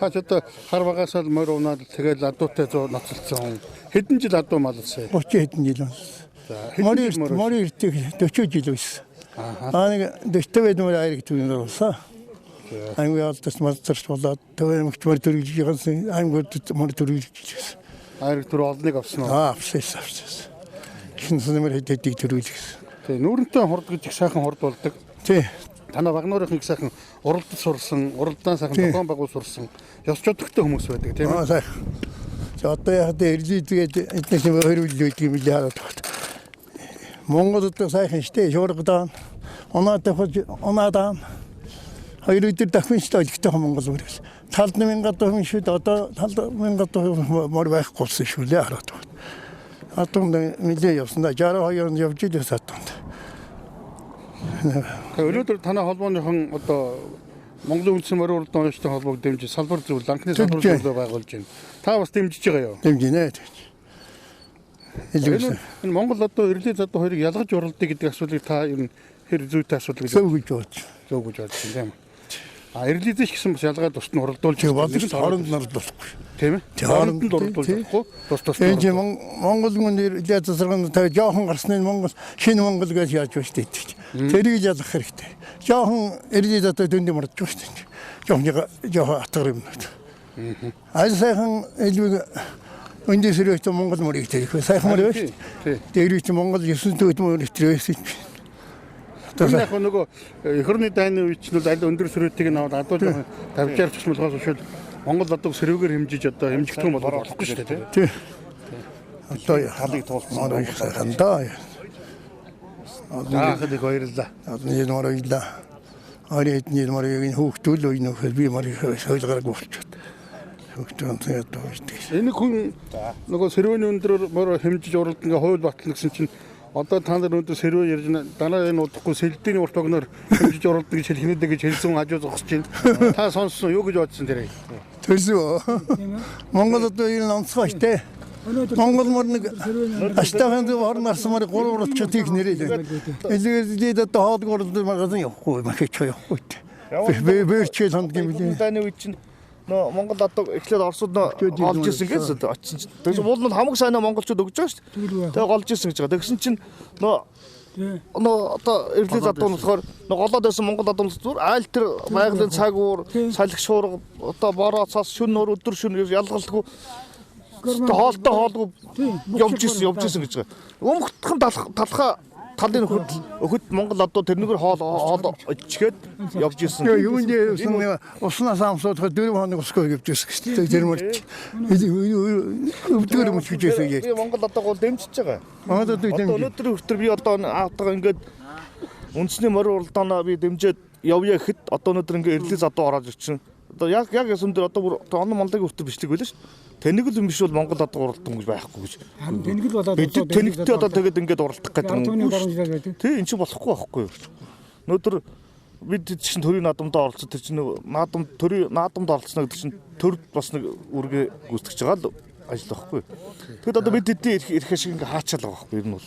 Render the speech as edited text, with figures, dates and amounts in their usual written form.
Та ч одоо хар багаас л морь унаад тэгэл адуутай зөө ноцолцсон. Хэдэн жил адуу малсан? 30 хэдэн жил. Морь иртэг 40 жил байсан. Нэг дэвтэ мөр айрыг түүнээр болсон. Аймаг ялдас мацарч болоод төвөмөгч мөр төрүүлж байгаа аймагуд мөр төрүүлж байсан. Айрыг төр олныг авсан уу? Авсан. Шинэ нэмэр хэдэдийг төрүүлж. Тий, нүүрэнтэй хурд гэж их сайхан хурд болдог. Тий. Танаа багнуурын их сайхан уралдад сурсан, уралдаан сайхан тохион байгуул сурсан. Ёс чодогтой хүмүүс байдаг тийм үү? Сайхан. Одоо яг эрлийдгээд эдгээр хөрвөл үйдэг юм яарад байна. Монголд сайхан штэ шуургадан. Унаадаа. Хоёр өдөр дахин штэ олигтой Монгол үрээс. Талд нэмэн гадаа хүн шүүд одоо талд нэмэн гадаа мөр байхгүй болсон шүү лээ хараад байна. Атомд мэдээ явсандаа 62 онд явж идэх атомд. Өнөөдөр танай холбооныхон одоо Монголын үндсэн морь уралдаан оюутны холбоог дэмжиж салбар зөвлөл анхны салбар зөвлөлөө байгуулж байна. Та бас дэмжиж байгаа юу? Дэмжинэ. Энэ Монгол одоо эрдэнэ задуу хоёрыг ялгаж уралдаа гэдэг асуудлыг та ер нь хэр зүйтэй асуудал гэж зөв гэж бодож байна тийм үү? Эрдэнэс гэсэн бас ялгаад тусна уралдуулж хооронд нарлуулахгүй. Тийм ээ. Хооронд нь уралдуулахгүй. Тус. Энд Монгол хүн эрдэнэ засрагт та жоохон гарсны Монгол шинэ Монгол гэж яаж байна шүү дээ. Тэрийг ялгах хэрэгтэй. Жоохон эрдэнэ задуу дөндөө мордж байна шүү дээ. Жоохон атгар юм. Аль сайхан элвэг өндөөсөрөөт Монгол морийг тэрх сайхан морь шүү дээ. Дээрүүч Монгол 9 төвд морь тэрвэсэн. Яг нөгөө эх орны дайны үед ч нь аль өндөр сөрөөтийг наваад адуу тавьжаар чухмалгаас ушууд Монгол одоо сэрүүгээр хэмжиж одоо хэмжигдэх юм болохгүй шүү дээ тий. Одоо халыг туулсан их сайхан даа. Яахад их баярлаа. Одны морьлаа. Арийн морийг хөөхтөл өйнөх би морийг сойлгараг болчиход. Хөөхтөн тэгээд дуушдаг. Энэ хүн нөгөө сэрүүний өндөр морь хэмжиж уралд ингээ хууль батлна гэсэн чинь одоо та нар өндөр сэрвээ ярьж дараа энэ удахгүй сэлдийн урт огноор хэмжиж уралдана гэж хэлхнүүдэ гэж хэлсэн хажуу зогсож байна. Та сонссон юу гэж бодсон тэрэй? Тэрсүү. Монгол одоо энэ онцгой штэ. Монгол мөр нэг аштахан зөв орн арсмаар 3 уралч тийг нэрээ. Элэгэд одоо хоолг уралд магазин явахгүй махич явахгүй. Бэрчэл ханд гэмлээ. Дайны үед чинь Монгол одоо эхлээд Оросууд олж ирсэн гэсэн очсон чинь. Тэгсэн уул нь хамаг сайнаа монголчууд өгж байгаа шүү дээ. Тэгээ голж ирсэн гэж байгаа. Тэгсэн чинь одоо эрдэнэ задуу болохоор голоод байсан Монгол адуу зүгээр айл тэр байгалийн цаг уур, салхи шуурга одоо бороо цас шүн нөр өдөр шүн ялгалгүй хоолтой хоолгүй явж ирсэн гэж байгаа. Өмгтхэн талхаа талын өхөд Монгол одоо тэрнийгээр хоол ичгээд явж ирсэн. Юунд уснаас амсуудах 4 хоног усгүй явж ирсэн гэж тэр мөрч. Өвдгөр мөч гэж яа. Би Монгол одоогоо дэмжиж байгаа. Одоо өнөөдөр хүртэл би одоо аатаа ингээд үндэсний морь уралдаанаа би дэмжиж явъя гэхэд одоо өнөөдөр ингээд эрлээ задуу ороод ирчихсэн. Одоо яг ясам дээр одоо он монголыг хүртэл бичлэг байлаа шүү. Тэнийг л юм биш бол Монгол одоо уралдан гэж байхгүй гэж. Тэнийг л болоод тэнэгтэй одоо тэгээд ингээд уралдах гэдэг. Тий эн чинь болохгүй байхгүй. Өнөөдөр бид чинь төрийн наадамдаа оролцсон тэр чинь төрийн наадамд оролцсон гэдэг чинь төр бас нэг үргээ гүйцэтгэж байгаа л ажил байхгүй. Тэгэд одоо бид хэдийн ирэх шиг ингээд хаачаал байгаа байхгүй юм бол.